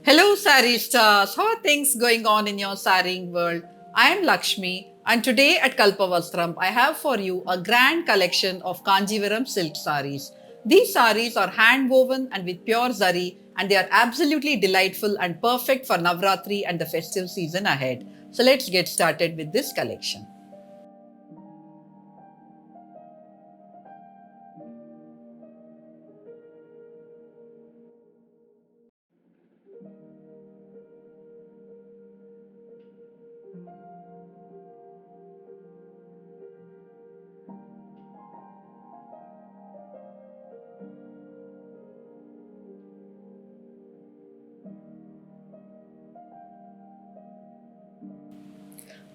Hello, Sari stars. How are things going on in your saring world? I am Lakshmi, and today at Kalpavastram, I have for you a grand collection of Kanjivaram silk saris. These saris are hand woven and with pure zari, and they are absolutely delightful and perfect for Navratri and the festive season ahead. So let's get started with this collection.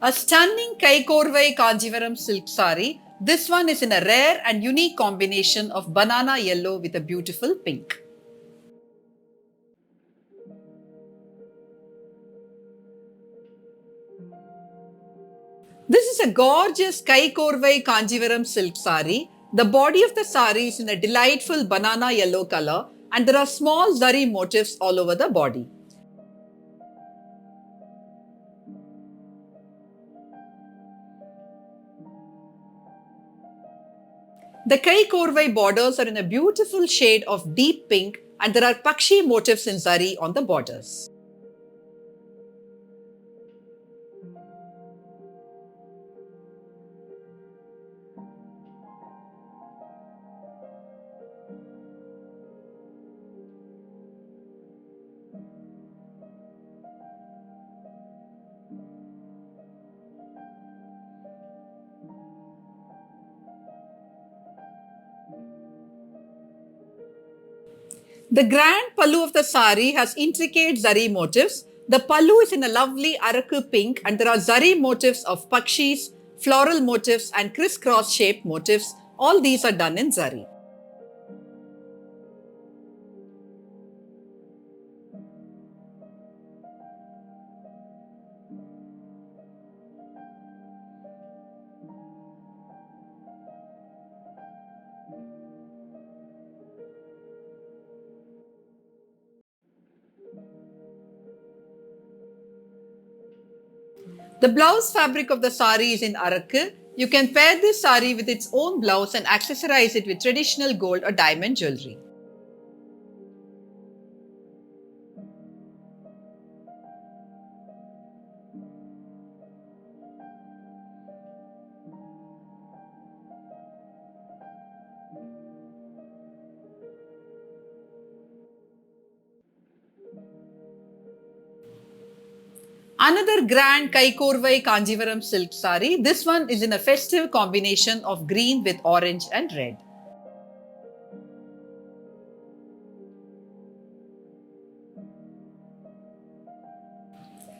A stunning Kaikorvai Kanjivaram silk sari. This one is in a rare and unique combination of banana yellow with a beautiful pink. This is a gorgeous Kaikorvai Kanjivaram silk sari. The body of the sari is in a delightful banana yellow color and there are small zari motifs all over the body. The Kaikorvai borders are in a beautiful shade of deep pink and there are Pakshi motifs in zari on the borders. The grand pallu of the sari has intricate zari motifs. The pallu is in a lovely Araku pink and there are zari motifs of pakshis, floral motifs and crisscross shaped motifs. All these are done in zari. The blouse fabric of the sari is in Arakku. You can pair this sari with its own blouse and accessorize it with traditional gold or diamond jewelry. Another grand Kaikorvai Kanjivaram silk sari. This one is in a festive combination of green with orange and red.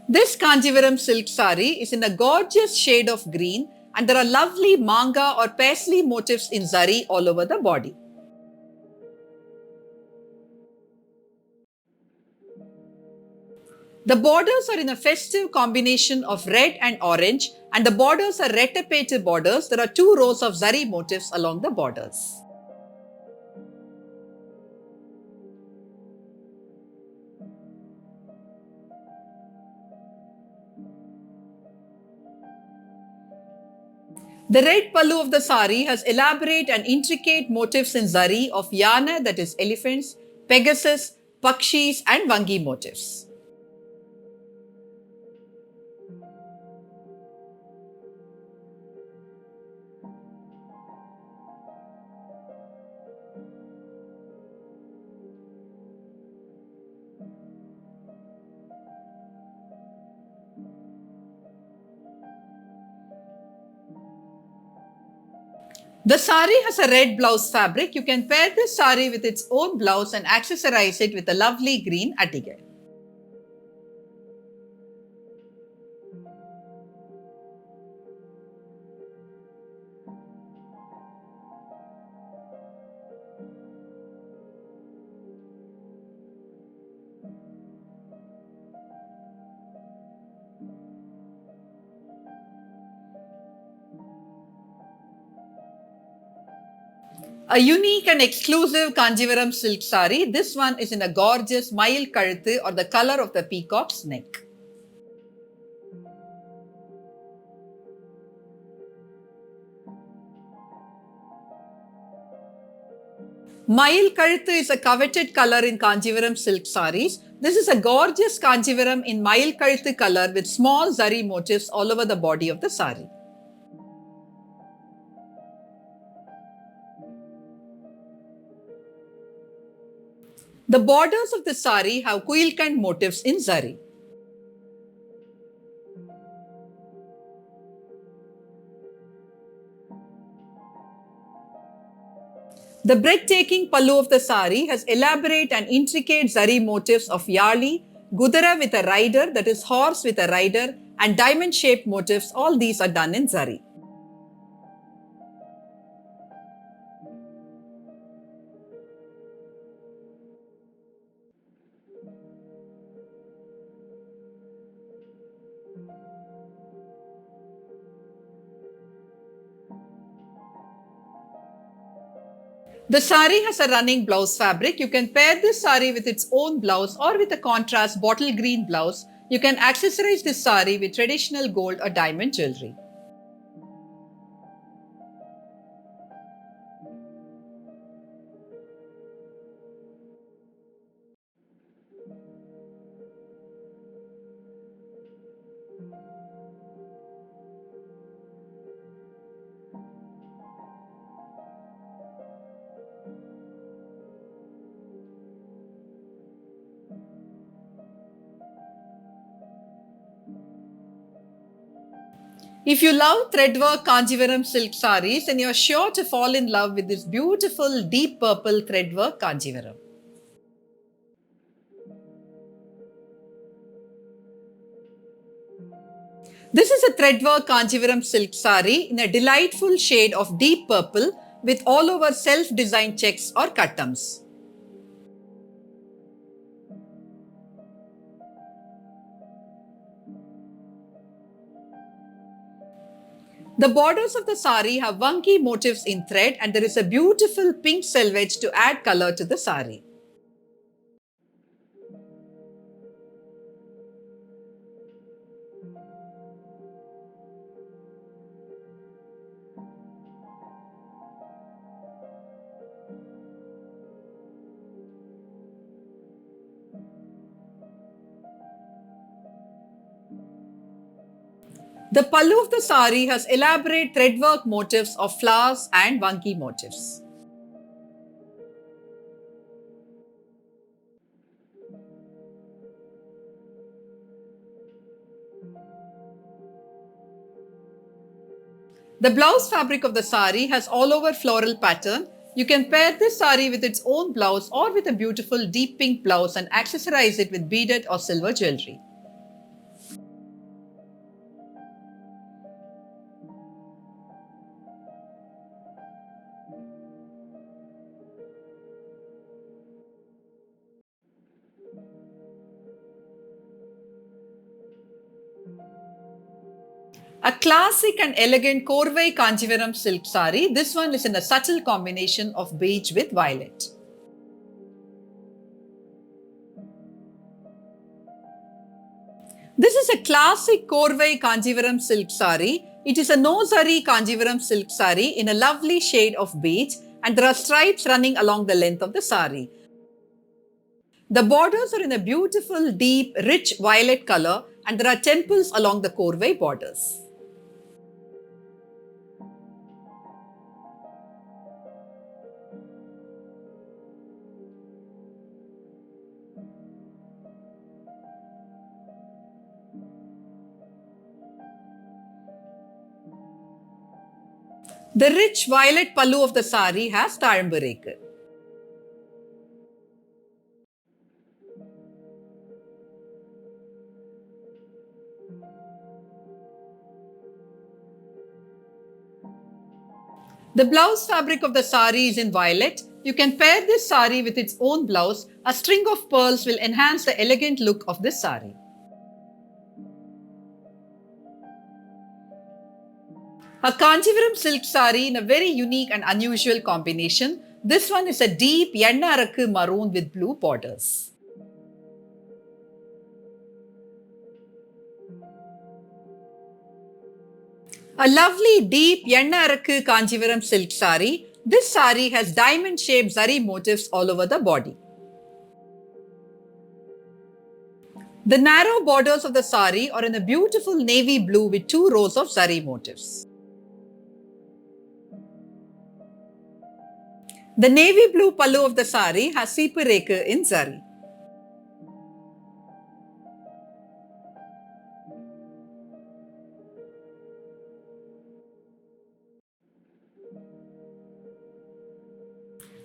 This Kanjivaram silk sari is in a gorgeous shade of green and there are lovely manga or paisley motifs in zari all over the body. The borders are in a festive combination of red and orange and the borders are rettapated borders. There are two rows of zari motifs along the borders. The red pallu of the sari has elaborate and intricate motifs in zari of yana, that is elephants, Pegasus, Pakshis and Vangi motifs. The sari has a red blouse fabric. You can pair this sari with its own blouse and accessorize it with a lovely green attige. A unique and exclusive Kanjivaram silk sari. This one is in a gorgeous Mayil Kaluthu or the color of the peacock's neck. Mayil Kaluthu is a coveted color in Kanjivaram silk saris. This is a gorgeous Kanjivaram in Mayil Kaluthu color with small zari motifs all over the body of the sari. The borders of the sari have Kuilkand motifs in zari. The breathtaking pallu of the sari has elaborate and intricate zari motifs of yali, gudara with a rider, that is horse with a rider, and diamond-shaped motifs. All these are done in zari. The sari has a running blouse fabric. You can pair this sari with its own blouse or with a contrast bottle green blouse. You can accessorize this sari with traditional gold or diamond jewelry. If you love threadwork Kanjivaram silk saris, then you are sure to fall in love with this beautiful deep purple threadwork Kanjivaram. This is a threadwork Kanjivaram silk sari in a delightful shade of deep purple with all over self-designed checks or cuttums. The borders of the sari have Vanki motifs in thread and there is a beautiful pink selvage to add color to the sari. The pallu of the sari has elaborate threadwork motifs of flowers and Vanki motifs. The blouse fabric of the sari has all over floral pattern. You can pair this sari with its own blouse or with a beautiful deep pink blouse and accessorize it with beaded or silver jewelry. A classic and elegant Korvai Kanjivaram silk sari. This one is in a subtle combination of beige with violet. This is a classic Korvai Kanjivaram silk sari. It is a no-zari Kanjivaram silk sari in a lovely shade of beige and there are stripes running along the length of the sari. The borders are in a beautiful, deep, rich violet color and there are temples along the Korvai borders. The rich violet pallu of the sari has Tazhambarekar. The blouse fabric of the sari is in violet. You can pair this sari with its own blouse. A string of pearls will enhance the elegant look of this sari. A Kanjivaram silk saree in a very unique and unusual combination. This one is a deep yenna arakku maroon with blue borders. A lovely deep yenna arakku Kanjivaram silk saree. This saree has diamond-shaped zari motifs all over the body. The narrow borders of the saree are in a beautiful navy blue with 2 rows of zari motifs. The navy blue pallu of the saree has seepu rekha in zari.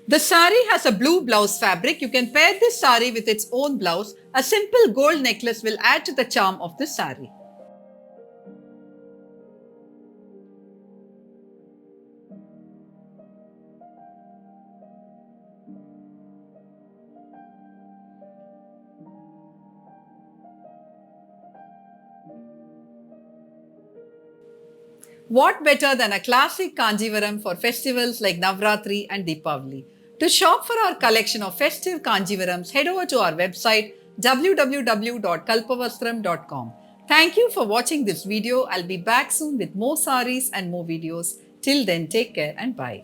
The saree has a blue blouse fabric. You can pair this saree with its own blouse. A simple gold necklace will add to the charm of this saree. What better than a classic Kanjivaram for festivals like Navratri and Deepavali? To shop for our collection of festive Kanjivarams, head over to our website www.kalpavastram.com. Thank you for watching this video. I'll be back soon with more sarees and more videos. Till then, take care and bye.